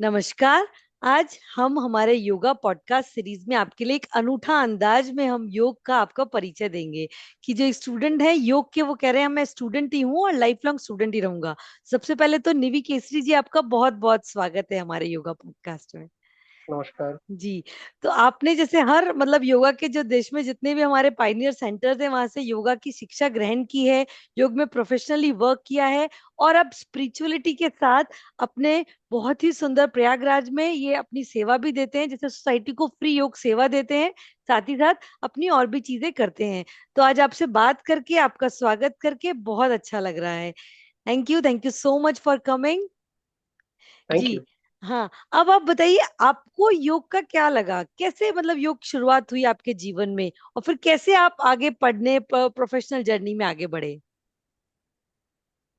नमस्कार। आज हम हमारे योगा पॉडकास्ट सीरीज में आपके लिए एक अनूठा अंदाज में हम योग का आपका परिचय देंगे कि जो स्टूडेंट है योग के, वो कह रहे हैं मैं स्टूडेंट ही हूँ और लाइफ लॉन्ग स्टूडेंट ही रहूंगा। सबसे पहले तो निवि केसरी जी, आपका बहुत बहुत स्वागत है हमारे योगा पॉडकास्ट में। नमस्कार। जी। तो आपने जैसे हर मतलब योगा के जो देश में जितने भी हमारे पाइनियर सेंटर्स हैं वहां से योगा की शिक्षा ग्रहण की है, योग में प्रोफेशनली वर्क किया है, और अब स्पिरिचुअलिटी के साथ अपने बहुत ही सुंदर प्रयागराज में ये अपनी सेवा भी देते हैं, जैसे सोसाइटी को फ्री योग सेवा देते हैं, साथ ही साथ अपनी और भी चीजें करते हैं। तो आज आपसे बात करके, आपका स्वागत करके बहुत अच्छा लग रहा है। Thank you so much for coming. Thank जी। यू। हाँ। अब आप बताइए, आपको योग का क्या लगा, कैसे मतलब योग शुरुआत हुई आपके जीवन में, और फिर कैसे आप आगे पढ़ने प्रोफेशनल जर्नी में आगे बढ़े।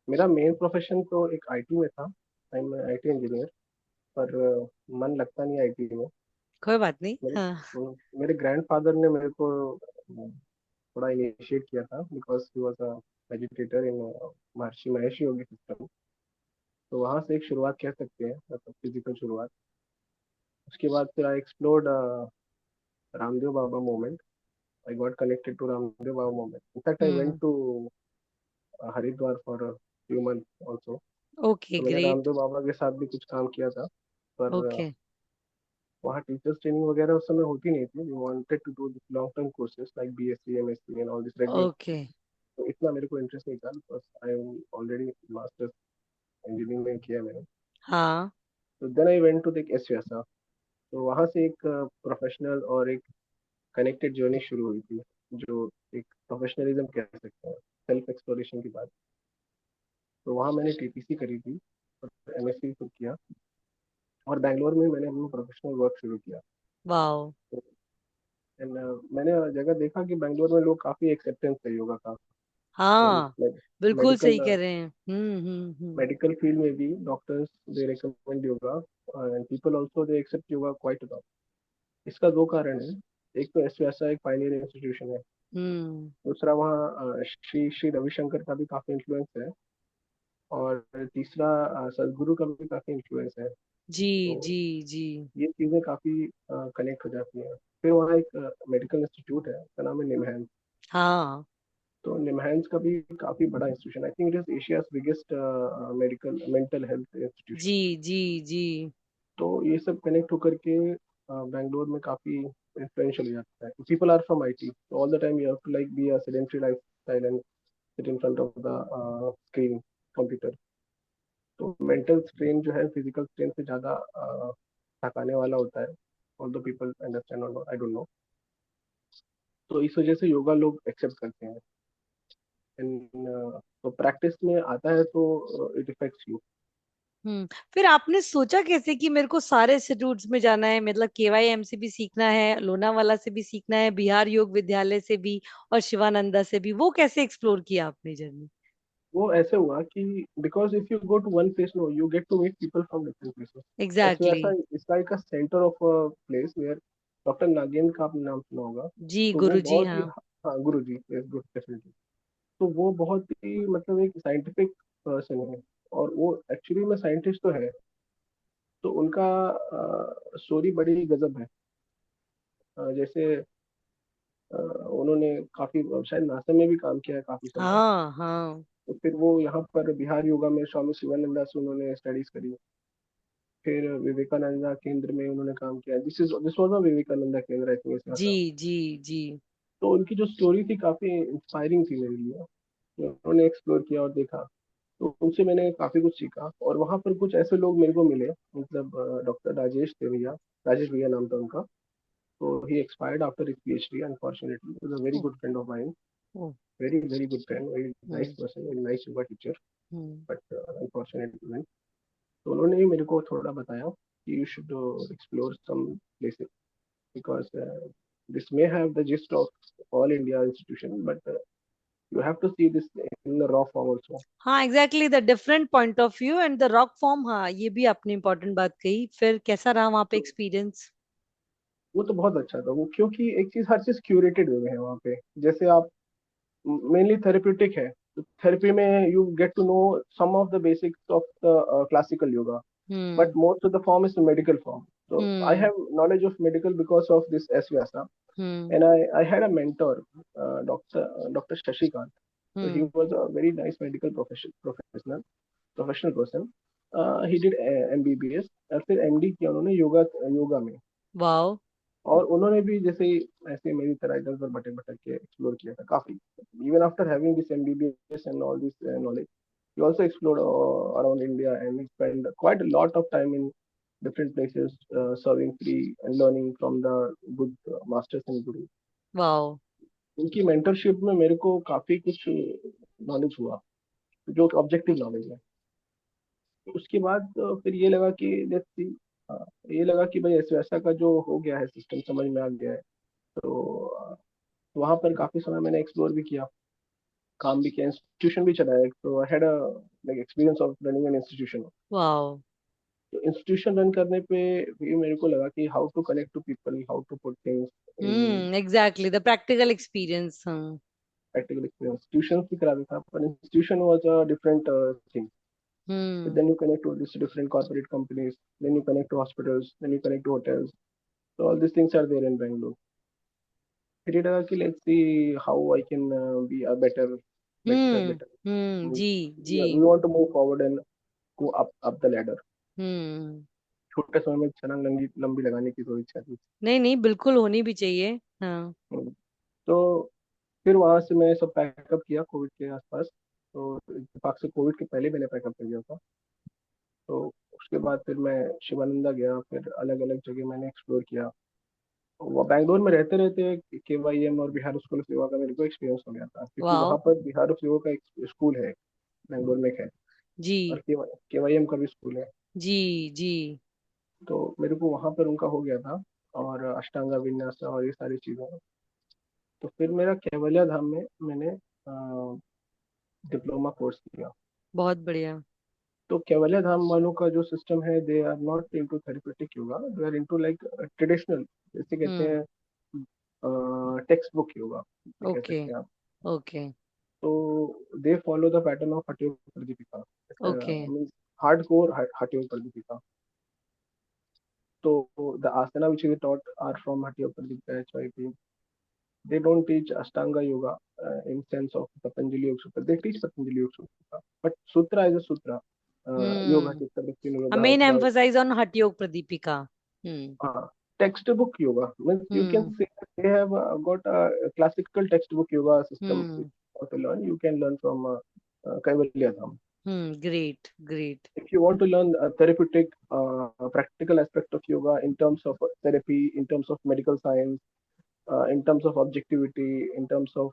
मेरा मेन प्रोफेशन तो एक आईटी में था। I am IT engineer. पर मन लगता नहीं आईटी में। कोई बात नहीं। मेरे हाँ। मेरे ग्रैंडफादर ने मेरे को थोड़ा इनिशिएट किया था because he was a educator in Maharshi Mahesh Yogi system. तो वहाँ से एक शुरुआत कह सकते हैं, मतलब फिजिकल शुरुआत। उसके बाद फिर I explored Ramdev Baba movement. I got connected to Ramdev Baba movement. In fact I went hmm. To Haridwar for few month also. Okay, तो मैंने ग्रेट। रामदेव बाबा के साथ भी कुछ काम किया था। पर ओके। वहाँ टीचर्स ट्रेनिंग वगैरह उस समय होती नहीं थी। We wanted to do long term courses like BSc MSc and all this regular. Okay. तो इतना मेरे को इंटरेस्ट नहीं था because I am already masters engineering में किया मैंने। हाँ। तो then I went to the S Vyasa. तो वहाँ से एक प्रोफेशनल और एक कनेक्टेड जर्नी शुरू हुई थी, जो एक प्रोफेशनलिज्म कह सकते हैं, सेल्फ एक्सप्लोरेशन की बात। तो वहाँ मैंने टीटीसी करी थी और एमएससी खुद किया। और बैंगलोर में मैंने अपना प्रोफेशनल वर्क शुरू किया। वाओ। एंड मैंने जगह देखा कि बैंगलोर में लोग काफी एक्सेप्टेंस है योगा का। हाँ, बिल्कुल मेडिकल सही कह रहे हैं। हम्म। मेडिकल फील्ड में भी doctors they recommend yoga and people also they accept yoga quite a lot. इसका दो कारण है। एक तो ऐसा एक पायनियर इंस्टीट्यूशन है। हम्म। दूसरा वहाँ श्री श्री रविशंकर का भी काफी इन्फ्लुएंस है। और तीसरा सदगुरु का भी काफी इन्फ्लुएंस है। जी तो जी जी। ये चीजें काफी कनेक्ट हो जाती हैं। फिर वहाँ एक मेडिकल इंस्टीट्यूट है, उसका नाम है निमहैंस। हाँ तो निमहैंस का भी काफी बड़ा institution, I think it is Asia's biggest medical mental health institution. जी जी जी। तो ये सब कनेक्ट होकर के बैंगलोर में काफी इन्फ्लुएंशियल हो जाता है। People are from IT, all the time you have to like be a sedentary lifestyle and sit in front of the screen, computer. तो मेंटल स्ट्रेन जो है फिजिकल स्ट्रेन से ज्यादा थकाने वाला होता है। ऑल द पीपल अंडरस्टैंड और I don't know. तो इस वजह से योगा लोग एक्सेप्ट करते हैं। तो प्रैक्टिस में आता है तो इट इफेक्ट्स यू। फिर आपने सोचा कैसे कि मेरे को सारे इंस्टीट्यूट्स में जाना है, मतलब केवाईएम से भी सीखना है, लोनावाला से भी सीखना है, बिहार योग विद्यालय से भी, और शिवानंदा से भी, वो कैसे एक्सप्लोर किया आपने जर्नी। वो ऐसे हुआ कि because if you go to one place no you get to meet people from different places. ऐसे एग्जैक्टली ऐसा इसका एक centre of place where doctor Nagendra का आपने नाम सुना होगा। जी तो वो गुरु जी, बहुत ही, हाँ। हाँ गुरु जी, गुड डेफिनेटली। तो वो बहुत ही मतलब एक साइंटिफिक पर्सन है। और वो एक्चुअली में साइंटिस्ट तो है। तो उनका स्टोरी बड़ी गजब है। जैसे उन्होंने काफी शायद नासा में भी काम किया है काफी समय। हाँ हाँ। तो फिर वो यहाँ पर बिहार योगा में स्वामी शिवानंदा से उन्होंने स्टडीज करी। फिर विवेकानंदा केंद्र में उन्होंने काम किया। दिस वाज अ विवेकानंदा केंद्र, आई थिंक ऐसा जी था। जी जी। तो उनकी जो स्टोरी थी काफी इंस्पायरिंग थी मेरे लिए। तो उन्होंने एक्सप्लोर किया और देखा। तो उनसे मैंने काफी कुछ सीखा। और वहां पर कुछ ऐसे लोग मेरे को मिले, मतलब डॉक्टर राजेश थे भैया। राजेश भैया नाम था उनका। तो he expired after his PhD unfortunately. Was a very oh, good friend of mine. Oh, very very good friend, very nice hmm person, very nice yoga teacher. Hmm. But unfortunately, तो उन्होंने ही मेरे को थोड़ा बताया कि you should explore some places because this may have the gist of all India institution, but you have to see this in the raw form also. हाँ, exactly the different point of view and the rock form. हाँ, ये भी आपने important बात कही। फिर कैसा रहा वहाँ पे तो एक्सपीरियंस। वो तो बहुत अच्छा था। वो क्योंकि एक चीज, हर चीज क्यूरेटेड वे में है वहाँ पे। जैसे आप मेनली थेरेप्यूटिक है। तो थेरेपी में you get to know some of the basics of the classical yoga, but hmm most of the form is medical form. So I hmm have knowledge of medical because of this S Vyasa, hmm and I had a mentor, Dr. Shashikant. So he hmm was a very nice medical professional person. He did MBBS और फिर MD किया उन्होंने योगा में। Wow और उन्होंने भी जैसे ऐसे मेरी तरह इधर उधर भटक भटक के एक्सप्लोर किया था काफी। Even after having this MBBS and all this knowledge, he also explored around India and he spent quite a lot of time in different places, serving free and learning from the good masters and gurus. Wow उनकी mentorship में मेरे को काफी कुछ knowledge हुआ, जो objective knowledge है। उसके बाद फिर ये लगा कि लेट्स सी, ये लगा कि भाई ऐसा वैसा का जो हो गया है सिस्टम समझ में आ गया है। तो वहां पर काफी समय मैंने एक्सप्लोर भी किया, काम भी किया, इंस्टीट्यूशन भी चलाया। तो I had like experience of running an institution. Wow तो इंस्टीट्यूशन रन करने पे भी मेरे को लगा कि how to connect to people, how to put things in exactly the practical experience. हाँ प्रैक्टिकल एक्सपीरियंस। ट्यूशन भी करा था पर institution was a different thing. Hmm Then you connect to these different corporate companies, then you connect to hospitals, then you connect to hotels. So all these things are there in Bangalore. फिर ये लगा कि let's see how I can be a better. Ji ji We want to move forward and go up the ladder. हम्म छोटे समय में छलांग लंबी लंबी लगाने की तो इच्छा थी। नहीं नहीं बिल्कुल होनी भी चाहिए। हाँ हम्म। तो फिर वहां से मैं सब पैकअप किया कोविड के आसपास। तो इत्तेफाक से कोविड के पहले मैंने पैकअप कर दिया था। तो उसके बाद फिर मैं शिवानंदा गया, फिर अलग अलग जगह मैंने एक्सप्लोर किया। वो बैंगलोर में रहते रहते KYM और बिहार स्कूल ऑफ योगा का मेरे को एक्सपीरियंस हो गया था, क्योंकि वाओ वहां पर बिहार ऑफ योगा का एक स्कूल है, बैंगलोर में एक है। और जी KYM का भी स्कूल है। जी जी तो मेरे को वहां पर उनका हो गया था, और अष्टांगा विन्यास और ये सारी चीजें। तो फिर मेरा कैवल्या धाम में मैंने डिप्लोमा कोर्स किया। बहुत बढ़िया। तो कैवल्या धाम वालों का जो सिस्टम है, they are not into therapeutic yoga, they are into like traditional, जैसे कहते हम्म हैं टेक्स्ट बुक योगा, ये कह ओके सकते हैं आप। ओके तो they follow the pattern of Hathayoga Pradipika, okay means hardcore Hathayoga Pradipika. So the asana which is taught are from Hatha Yoga Pradipika HYP. They don't teach Ashtanga Yoga in sense of Patanjali Yoga Sutra. They teach Patanjali Yoga Sutra, but Sutra is a Sutra. Yoga hmm Chitta Vritti Nirodha, main emphasize on Hatha Yoga Pradipika. textbook yoga. Means you can hmm say that they have got a classical textbook yoga system which hmm you want to learn. You can learn from Kaivalya Dham. Great great If you want to learn a therapeutic, practical aspect of yoga in terms of therapy, in terms of medical science, in terms of objectivity, in terms of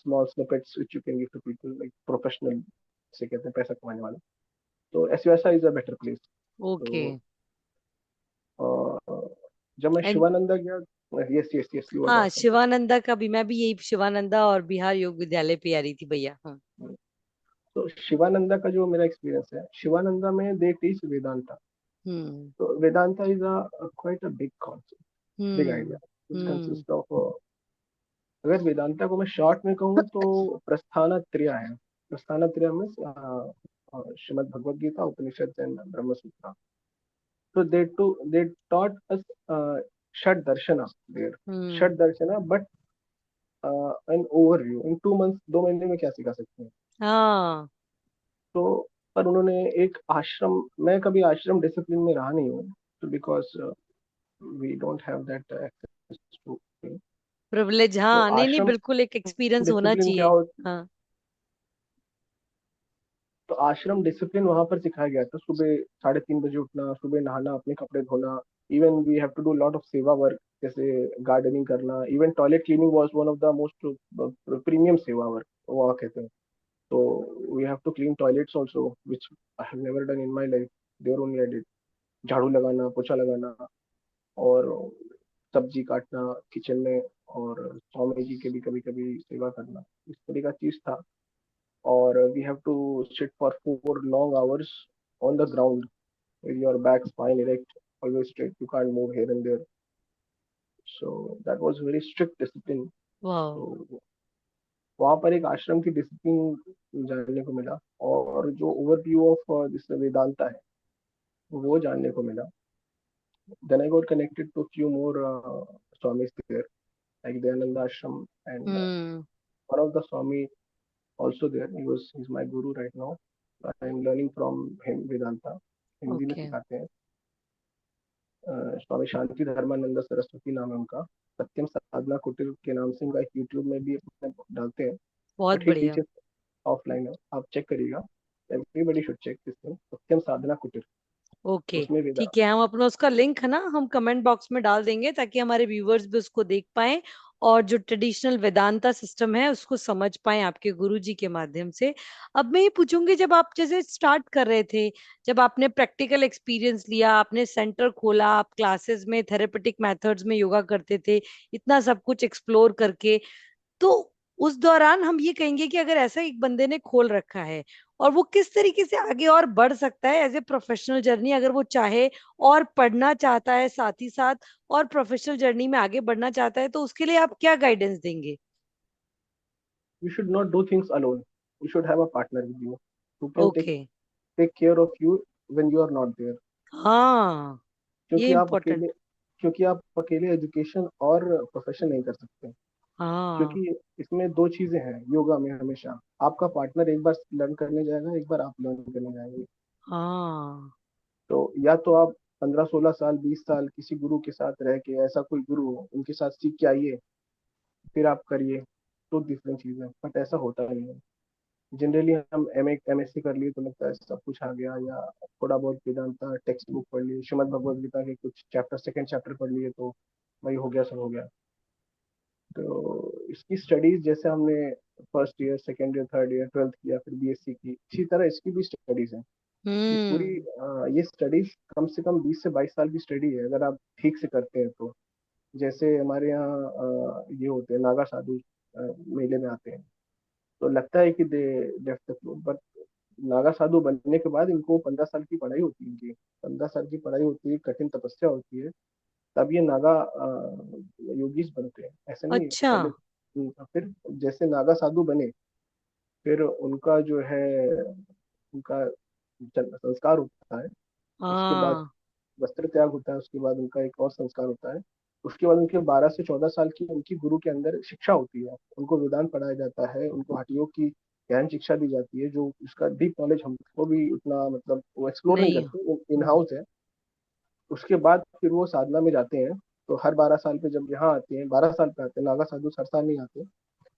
small snippets which you can give to people like professional, से कहते हैं पैसा कमाने वाला, तो SVSI is a better place. Okay तो जब मैं एंड शिवानंदा गया, yes yes yes you was हाँ आस्किंग। शिवानंदा का भी मैं भी यही शिवानंदा और बिहार योग विद्यालय पे आ रही थी भैया। हाँ तो शिवानंदा का जो मेरा एक्सपीरियंस है, शिवानंदा में दे टीच वेदांता। हम्म तो Vedanta is a quite a big concept, big hmm idea. It hmm consist of, अगर वेदांता को मैं शॉर्ट में कहूँ तो प्रस्थानत्रय है। प्रस्थानत्रय में श्रीमद् भगवद गीता, उपनिषद एंड ब्रह्म सूत्र। So they taught us Shad Darshana there. Hmm Shad Darshana, but an overview. In 2 months, 2 महीने में क्या सिखा सकते हैं? हाँ तो पर उन्होंने एक आश्रम, मैं कभी आश्रम डिसिप्लिन में रहा नहीं हूँ, तो because we don't have that access to. Privilege. तो हाँ नहीं नहीं आश्रम बिल्कुल एक एक्सपीरियंस होना डिसिप्लिन क्या चाहिए। हो, हाँ तो आश्रम डिसिप्लिन वहां पर सिखाया गया था। सुबह 3:30 बजे उठना, सुबह नहाना, अपने कपड़े धोना। Even we have to do lot of seva work, जैसे गार्डनिंग करना। Even toilet cleaning was one of the most premium seva work वहाँ कहते हैं। तो we have to clean toilets also, which I have never done in my life, there only I did. झाड़ू लगाना, पोछा लगाना, और सब्जी काटना किचन में, और स्वामी जी के भी कभी कभी सेवा करना, इस तरह का चीज था। or we have to sit for 4 long hours on the ground with your back spine erect, always straight. You can't move here and there. So that was very strict discipline. वाह So वहां पर एक आश्रम की discipline जानने को मिला, और जो ओवरव्यू ऑफ दिस वेदांता है वो जानने को मिला. Then I got connected to few more Swamis there, like Dayananda Ashram, and hmm. one of the Swami also there. He's my guru right now. I am learning from him Vedanta. Hindi में okay. सिखाते हैं. स्वामी शांति धर्मानंद सरस्वती नाम है उनका. सत्यम साधना कुटीर के नाम से उनका एक यूट्यूब में भी अपने डालते हैं. बहुत बट ही बढ़िया. टीचेस ऑफलाइन है, आप चेक करिएगा. Everybody should check this thing, Satyam Sadhana Kutir. Okay. उसमें वेदा. ठीक है, हम अपना उसका लिंक है ना हम कमेंट बॉक्स में डाल देंगे ताकि हमारे व्यूअर्स भी उसको देख पाएं और जो ट्रेडिशनल वेदांता सिस्टम है उसको समझ पाएं आपके गुरुजी के माध्यम से. अब मैं ये पूछूंगी, जब आप जैसे स्टार्ट कर रहे थे, जब आपने प्रैक्टिकल एक्सपीरियंस लिया, आपने सेंटर खोला, आप क्लासेस में थेरेपेटिक मेथड्स में योगा करते थे, इतना सब कुछ एक्सप्लोर करके, तो उस दौरान हम ये कहेंगे कि अगर ऐसा एक बंदे ने खोल रखा है और वो किस तरीके से आगे और बढ़ सकता है एज ए प्रोफेशनल जर्नी, अगर वो चाहे और पढ़ना चाहता है साथ ही साथ और प्रोफेशनल जर्नी में आगे बढ़ना चाहता है, तो उसके लिए आप क्या गाइडेंस देंगे? You should not do things alone. You should have a partner with you who can okay. take care of you when you are not there. हाँ, ये क्योंकि आप इम्पोर्टेंट. अकेले क्योंकि आप अकेले एजुकेशन और प्रोफेशन नहीं कर सकते. हाँ. क्योंकि इसमें दो चीजें हैं योगा में हमेशा. आपका पार्टनर एक बार लर्न करने जाएगा, एक बार आप लर्न करने जाएंगे. हाँ. तो या तो आप 15-16 साल 20 साल किसी गुरु के साथ रह के, ऐसा कोई गुरु हो उनके साथ सीख के आइए, फिर आप करिए, तो डिफरेंट चीज है. बट ऐसा होता नहीं है. जनरली हम एमएससी कर लिए तो लगता है सब कुछ आ गया, या थोड़ा बहुत वेदांता टेक्स्ट बुक पढ़ लिए, श्रीमद भगवद गीता के कुछ चैप्टर सेकंड चैप्टर पढ़ लिए, तो वही हो गया, सब हो गया. तो इसकी स्टडीज जैसे हमने first year second year third year twelfth किया, फिर बीएससी की, इसी तरह इसकी भी स्टडीज है. ये पूरी हम्म. ये स्टडीज कम से कम 20 से 22 साल की स्टडी है, अगर आप ठीक से करते हैं तो. जैसे हमारे यहाँ ये होते हैं नागा साधु, मेले में आते हैं, तो लगता है कि they left the floor, but Naga sadhu बनने के बाद इनको 15 साल की पढ़ाई होती है. इनकी 15 साल की पढ़ाई होती है, कठिन तपस्या होती है, तब ये नागा योगीज बनते हैं. ऐसा नहीं है अच्छा. पहले. फिर जैसे नागा साधु बने, फिर उनका जो है उनका संस्कार होता है. उसके बाद हाँ. वस्त्र त्याग होता है, उसके बाद उनका एक और संस्कार होता है. उसके बाद उनके 12 से 14 साल की उनकी गुरु के अंदर शिक्षा होती है, उनको वेदांत पढ़ाया जाता है, उनको हठ योग की गहन शिक्षा दी जाती है, जो उसका डीप नॉलेज हमको भी उतना मतलब वो एक्सप्लोर नहीं नहीं. करते, इन हाउस है. उसके बाद फिर वो साधना में जाते हैं. तो हर 12 साल पे जब यहाँ आते हैं, 12 साल पे आते हैं, नागा साधु हर साल नहीं आते,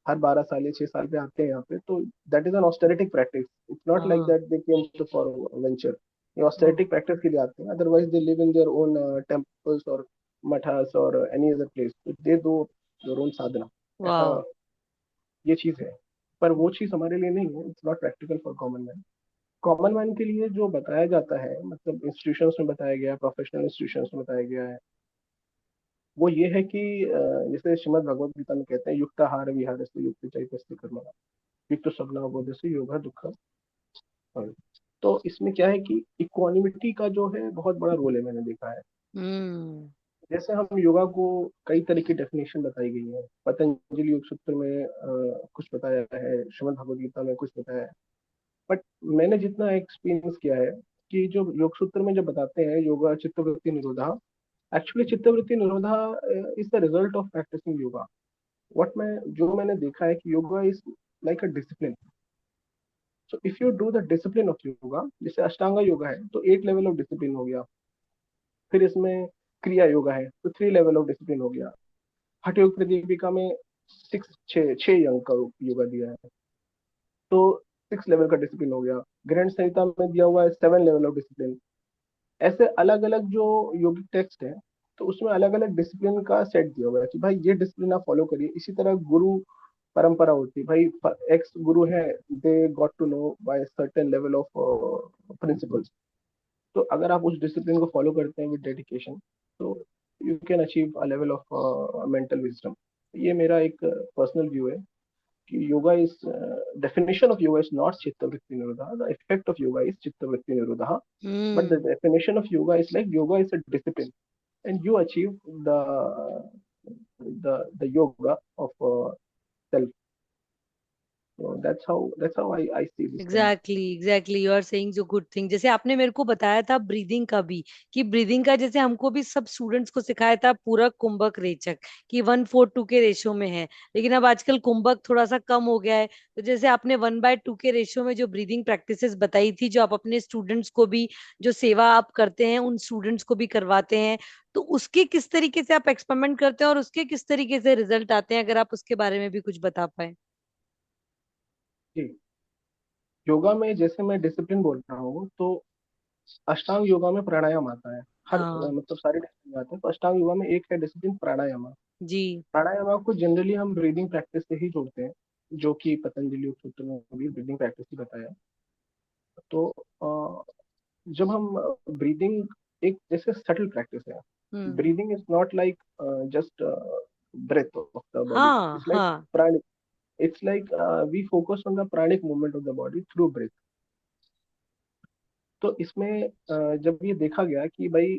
हर 12 साल या 6 साल पे आते हैं यहाँ पे. तो that is an austeritic practice. It's not like हाँ. That they came to for venture. ये ऑस्टेरिटिक प्रैक्टिस के लिए आते हैं, otherwise they live in their own temples और मठास और एनी अदर प्लेस, दे दो देयर ओन साधना. ऐसा वाह. ये चीज है. पर वो चीज हमारे लिए नहीं है. It's not practical for common man. Common man के लिए जो बताया जाता है, मतलब इंस्टीट्यूशंस में बताया गया है, प्रोफेशनल इंस्टीट्यूशंस में बताया गया है, वो ये है कि जैसे श्रीमद भगवद गीता में कहते हैं युक्ताहार विहार से युक्त चैतस्य कर्म, युक्त स्वप्न बोध से योग दुख. तो इसमें क्या है कि इक्वानिमिटी का जो है बहुत बड़ा रोल है, मैंने देखा है. हम्म. जैसे हम योगा को कई तरह की डेफिनेशन बताई गई है. पतंजलि योग सूत्र में कुछ बताया है, श्रीमद भगवद गीता में कुछ बताया है. बट मैंने जितना एक्सपीरियंस किया है कि जो योग सूत्र में जब बताते हैं योगा चित्तवृत्ति निरोधा, एक्चुअली चित्तवृत्ति निरोधा is the result of practicing yoga. What मैं जो मैंने देखा है कि yoga is like a discipline. So if you do the discipline of yoga, जैसे अष्टांगा योगा है तो 8 लेवल ऑफ डिसिप्लिन हो गया. फिर इसमें क्रिया योगा है तो 3 लेवल ऑफ डिसिप्लिन हो गया. हठ योग प्रदीपिका में 6 अंक का योगा दिया है, तो 6 लेवल का डिसिप्लिन हो गया. ग्रंथ संहिता में दिया हुआ है 7 लेवल ऑफ डिसिप्लिन. ऐसे अलग अलग जो योगिक टेक्स्ट है, तो उसमें अलग अलग डिसिप्लिन का सेट दिया हुआ है कि भाई ये डिसिप्लिन आप फॉलो करिए. इसी तरह गुरु परंपरा होती है, भाई एक्स गुरु है, they got to know by certain level of principles. तो अगर आप उस डिसिप्लिन को फॉलो करते हैं विद डेडिकेशन, तो you can achieve a level of mental wisdom. ये मेरा एक पर्सनल व्यू है कि yoga is definition of yoga is not chitta vritti nirodha. The effect of yoga is chitta vritti nirodha. But the hmm. definition of yoga is like yoga is a discipline, and you achieve the yoga of self. So that's how I see this thing. Exactly you are saying जो good thing, जैसे आपने मेरे को बताया था breathing का भी, कि ब्रीदिंग का जैसे हमको भी सब स्टूडेंट्स को सिखाया था पूरा कुंभक रेचक, कि 1:2 के रेशो में है। लेकिन अब आजकल कुंभक थोड़ा सा कम हो गया है, तो जैसे आपने 1/2 के रेशो में जो ब्रीदिंग प्रैक्टिसेस बताई थी, जो आप अपने स्टूडेंट्स को भी, जो सेवा आप करते हैं उन स्टूडेंट्स को भी करवाते हैं, तो उसके किस तरीके से आप एक्सपेरिमेंट करते हैं और उसके किस तरीके से रिजल्ट आते हैं, अगर आप उसके बारे में भी कुछ बता पाए। जी, योगा में जैसे मैं डिसिप्लिन बोल रहा हूँ, तो अष्टांग योगा में प्राणायाम आता है। हर हाँ। मतलब सारे डिसिप्लिन आते हैं, तो अष्टांग योगा में एक है डिसिप्लिन प्राणायाम। जी। प्राणायाम को जनरली हम ब्रीदिंग प्रैक्टिस से ही जोड़ते हैं, जो कि पतंजलि योग सूत्र में भी ब्रीदिंग प्रैक्टिस ही बताया है। तो जब हम ब्रीदिंग, एक जैसे सटल प्रैक्टिस है। Hmm. Breathing is not like just breath of the body. हाँ It's like हाँ। pranic. It's like we focus on the pranic movement of the body through breath. तो इसमें जब ये देखा गया कि भाई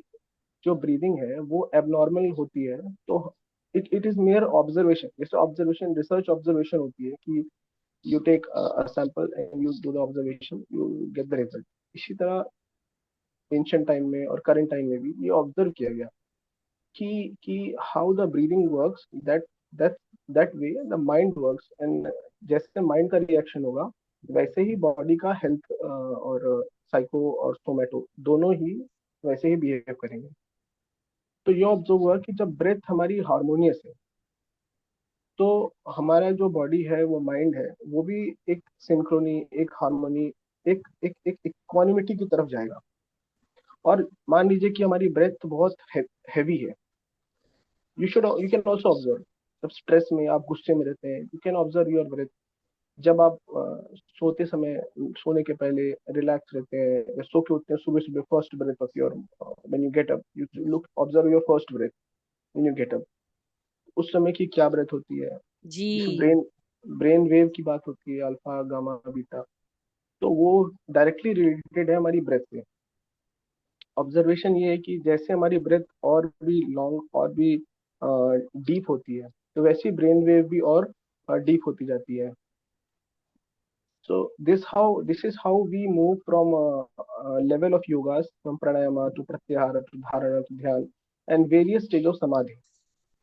जो ब्रीदिंग है वो एबनॉर्मल होती है, तो इट इज मेयर ऑब्जर्वेशन, जैसे ऑब्जर्वेशन रिसर्च ऑब्जर्वेशन होती है कि you take a sample and you do the observation, you get the result. इसी तरह एंशियंट टाइम में और करंट टाइम में भी ये ऑब्जर्व किया गया कि how the breathing works, that that way the mind works, and जैसे माइंड का रिएक्शन होगा वैसे ही बॉडी का हेल्थ और साइको और सोमेटो दोनों ही वैसे ही बिहेव करेंगे। तो ये ऑब्जर्व हुआ कि जब ब्रेथ हमारी हार्मोनियस है, तो हमारा जो बॉडी है, वो माइंड है, वो भी एक सिंक्रोनी, एक हार्मोनी, एक इक्वानिमिटी की तरफ जाएगा। और मान लीजिए कि हमारी ब्रेथ बहुत हैवी है, यू कैन ऑल्सो ऑब्जर्व, जब स्ट्रेस में आप गुस्से में रहते हैं, you can observe your breath. जब आप सोते समय, सोने के पहले रिलैक्स रहते हैं या सो के उठते हैं सुबह सुबह, first breath of your, when you get up, you look observe your first breath when you get up, उस समय की क्या ब्रेथ होती है। जैसे जी। ब्रेन ब्रेन वेव की बात होती है, अल्फा गामा बीटा, तो वो डायरेक्टली रिलेटेड है हमारी ब्रेथ से। ऑब्जर्वेशन ये है कि जैसे हमारी ब्रेथ और भी लॉन्ग और भी डीप होती है, तो वैसी ब्रेन वेव भी और डीप होती जाती है। So this is how we move from level of yogas, from pranayama to pratyahara to dharana to dhyan, and various stage of samadhi.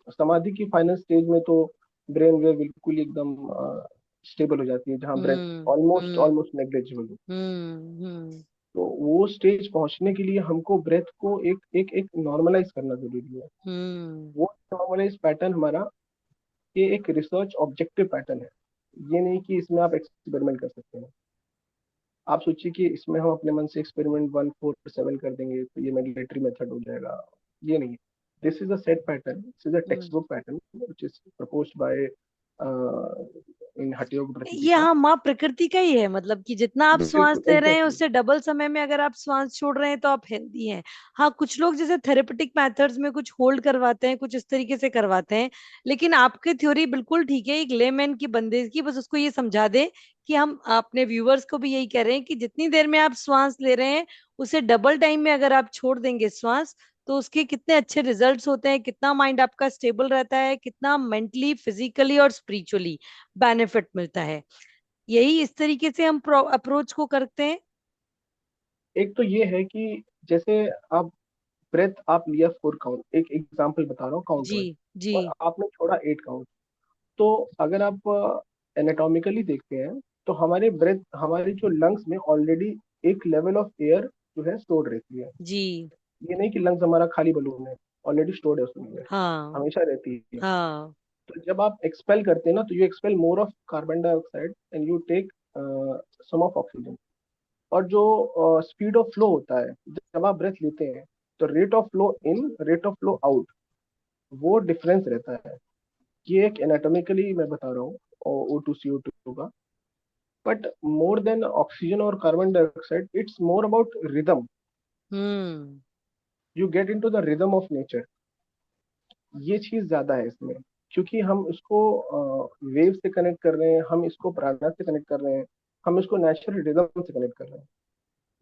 समाधि की फाइनल स्टेज में तो ब्रेन वेव बिल्कुल ही एकदम स्टेबल हो जाती है, जहाँ ब्रेथ हम्म। ऑलमोस्ट हम्म। ऑलमोस्ट नेग्लिजिबल हो। हम्म। तो वो स्टेज पहुंचने के लिए हमको ब्रेथ को एक एक एक नॉर्मलाइज करना जरूरी है। हम्म। वो नॉर्मलाइज पैटर्न हमारा, ये एक रिसर्च ऑब्जेक्टिव पैटर्न है। ये नहीं कि इसमें आप एक्सपेरिमेंट कर सकते हैं। आप सोचिए कि इसमें हम अपने मन से एक्सपेरिमेंट 1 4 7 कर देंगे तो ये मैंडेटरी मेथड हो जाएगा। ये नहीं, this is a set pattern, this is a text hmm. Book pattern which is proposed by in Hatha yoga ये प्रतिदीपा। हाँ माँ प्रकृति का ही है, मतलब कि जितना आप श्वास बिल्कुल ले रहे हैं एग्जैक्टली। उससे डबल समय में अगर आप श्वास छोड़ रहे हैं तो आप हेल्दी हैं। हाँ कुछ लोग जैसे थेरेपेटिक मेथड्स में कुछ होल्ड करवाते हैं, कुछ इस तरीके से करवाते हैं, लेकिन आपकी थ्योरी बिल्कुल ठीक है, एक लेमैन की बंदे की, बस उसको ये समझा दे कि हम अपने व्यूअर्स को भी यही कह रहे हैं कि जितनी देर में आप श्वास ले रहे हैं उससे डबल टाइम में अगर आप छोड़ देंगे श्वास, तो उसके कितने अच्छे रिजल्ट्स होते हैं, कितना माइंड आपका स्टेबल रहता है, कितना मेंटली फिजिकली और स्पिरिचुअली बेनिफिट मिलता है। यही इस तरीके से हम अप्रोच को करते हैं। एक तो ये है कि जैसे आप ब्रेथ आप लिया 4 काउंट, एक एग्जांपल बता रहा हूँ काउंट जी। वाइज, जी। और आपने छोड़ा 8 काउंट। तो अगर आप एनाटॉमिकली देखते हैं, तो हमारे ब्रेथ, हमारे जो लंग्स में ऑलरेडी एक लेवल ऑफ एयर जो है स्टोर्ड रहती है। जी। ये नहीं कि लंग्स हमारा खाली बलून है, ऑलरेडी स्टोर्ड है उसमें, हाँ। हमेशा रहती है। हाँ। तो जब आप एक्सपेल करते हैं ना, तो you expel more of carbon dioxide and you take some of oxygen. और जो स्पीड ऑफ फ्लो होता है जब आप ब्रेथ लेते हैं, तो rate of flow in, rate of flow out, वो डिफरेंस रहता है। ये एक एनाटॉमिकली मैं बता रहा हूँ O2 CO2 का। बट मोर देन ऑक्सीजन और carbon dioxide, it's more about rhythm. Hmm. You get into the rhythm of nature. ये चीज ज्यादा है इसमें, क्योंकि हम इसको वेव से कनेक्ट कर रहे हैं, हम इसको प्राणा से कनेक्ट कर रहे हैं, हम इसको नेचुरल रिदम से कनेक्ट कर रहे हैं।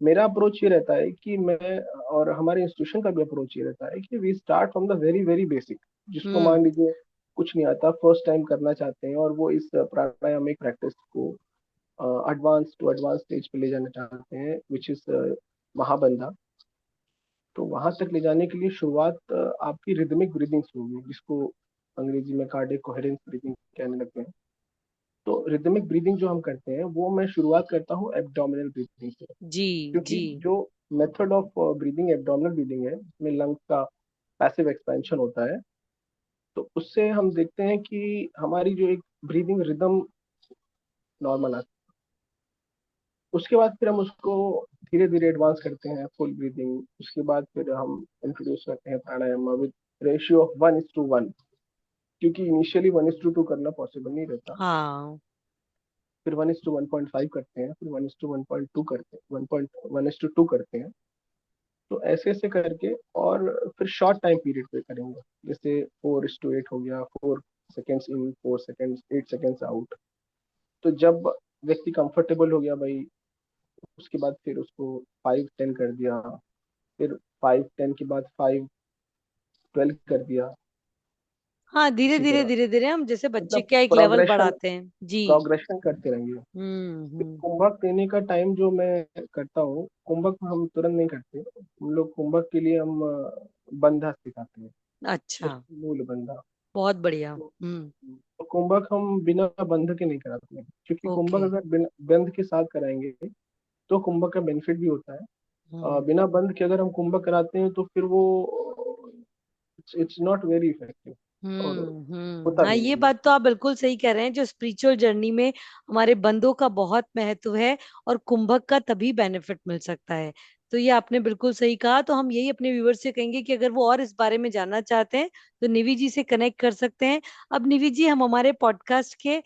मेरा अप्रोच ये रहता है कि मैं, और हमारे इंस्टीट्यूशन का भी अप्रोच ये रहता है कि we start from the very very basic. जिसको हम्म। मान लीजिए कुछ नहीं आता, फर्स्ट टाइम करना चाहते हैं, और वो इस प्राणायामिक प्रैक्टिस को एडवांस टू एडवांस स्टेज पे ले जाना चाहते हैं, विच इज महाबंधा। तो वहां तक ले जाने के लिए शुरुआत आपकी रिदमिक ब्रीदिंग से होगी, जिसको अंग्रेजी में कार्डियक कोहेरेंस ब्रीदिंग कहने लगते हैं। तो रिदमिक ब्रीदिंग जो हम करते हैं वो मैं शुरुआत करता हूँ एब्डोमिनल ब्रीदिंग से, जी। क्योंकि जी। जो method of breathing abdominal breathing है, इसमें लंग्स का पैसिव एक्सपेंशन होता है। तो उससे हम देखते हैं कि हमारी जो एक ब्रीदिंग रिदम नॉर्मल आती है। उसके बाद फिर हम उसको धीरे धीरे एडवांस करते हैं फुल ब्रीदिंग। उसके बाद फिर हम इंट्रोड्यूस करते हैं प्राणायाम विद रेशियो ऑफ 1:1, क्योंकि इनिशियली 1:2 करना पॉसिबल नहीं रहता। हाँ। फिर 1:1.5 करते हैं, फिर 1:1.2 करते हैं, 1:1:2 करते हैं। तो ऐसे ऐसे करके, और फिर शॉर्ट टाइम पीरियड पे करेंगे। जैसे 4:8 हो गया, 4 seconds in, 4 seconds, 8 seconds out. तो जब व्यक्ति कंफर्टेबल हो गया भाई, उसके बाद फिर उसको 5:10 कर दिया, फिर 5:10 के बाद 5:12 कर दिया। हाँ, धीरे इसी धीरे तरह धीरे धीरे हम जैसे बच्चे मतलब का एक लेवल प्रोग्रेशन बढ़ाते हैं जी। प्रोग्रेशन करते रहेंगे। फिर हम्म। कुंभक देने का टाइम जो मैं करता हूँ, कुंभक हम तुरंत नहीं करते। हम लोग कुंभक के लिए हम बंधा सिखाते हैं, अच्छा। जस्ट मूल बंधा। बहुत बढ़िया। तो हम्म। तो कुंभक हम बिना बंध के नहीं कराते हैं, क्योंकि ओके। कुंभक अगर बिना बंध के साथ कराएंगे तो कुंभक का बेनिफिट भी होता है। हम्म। बिना बंध के अगर हम कुंभक कराते हैं तो फिर वो इट्स नॉट वेरी इफेक्टिव, और होता हाँ, भी ये नहीं है। बात तो आप बिल्कुल सही कह रहे हैं। जो स्पिरिचुअल जर्नी में हमारे बंधों का बहुत महत्व है, और कुंभक का तभी बेनिफिट मिल सकता है। तो ये आपने बिल्कुल सही कहा। तो हम यही अपने व्यूअर्स से कहेंगे कि अगर वो और इस बारे में जानना चाहते हैं तो निवि जी से कनेक्ट कर सकते हैं। अब निवि जी, हम हमारे पॉडकास्ट के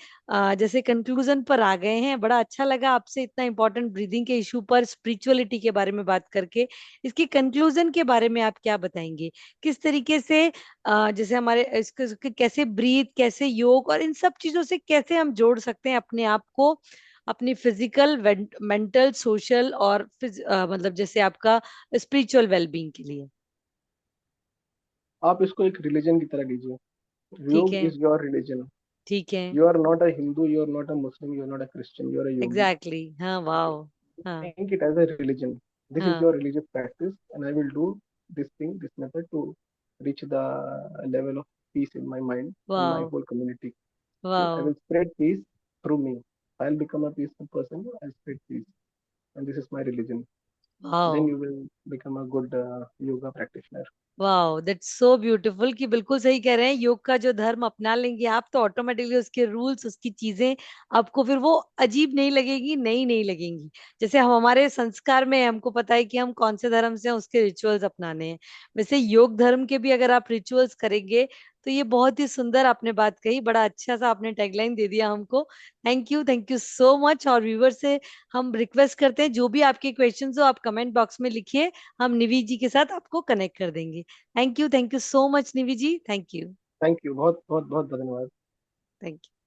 जैसे कंक्लूजन पर आ गए हैं। बड़ा अच्छा लगा आपसे इतना इंपॉर्टेंट ब्रीदिंग के इशू पर स्पिरिचुअलिटी के बारे में बात करके। इसके कंक्लूजन के बारे में आप क्या बताएंगे? किस तरीके से जैसे हमारे इसको इसको कैसे ब्रीथ, कैसे योग, और इन सब चीजों से कैसे हम जोड़ सकते हैं अपने आप को, अपनी फिजिकल, मेंटल, सोशल और मतलब जैसे आपका स्पिरिचुअल वेलबींग के लिए? आप इसको एक रिलीजन की तरह लीजिए। ठीक योग है। Is your religion. ठीक है। You are not a Hindu, you are not a Muslim, you are not a Christian, you are a yogi. Exactly exactly. हाँ, वाह। हाँ। Think it as a religion. This is your हाँ। religious practice, and I will do this thing, this method to reach the level of peace in my mind and my वाह। whole community. So I वाह। will spread peace through me. I'll become a peaceful person. I'll spread peace, and this is my religion. Then वाह। you will become a good yoga practitioner. वाह, that's so beautiful. कि बिल्कुल सही कह रहे हैं। योग का जो धर्म अपना लेंगे आप तो ऑटोमेटिकली उसके रूल्स, उसकी चीजें आपको फिर वो अजीब नहीं लगेगी, नई नहीं लगेंगी। जैसे हम हमारे संस्कार में है, हमको पता है कि हम कौन से धर्म से हैं, उसके रिचुअल्स अपनाने हैं। वैसे योग धर्म के भी अगर आप रिचुअल्स करेंगे तो ये बहुत ही सुंदर आपने बात कही। बड़ा अच्छा सा आपने टैगलाइन दे दिया हमको। Thank you so much. और व्यूवर से हम रिक्वेस्ट करते हैं, जो भी आपके क्वेश्चंस हो आप कमेंट बॉक्स में लिखिए, हम निवि जी के साथ आपको कनेक्ट कर देंगे। Thank you so much Nivi ji. Thank you. Thank you. बहुत बहुत बहुत धन्यवाद। Thank you.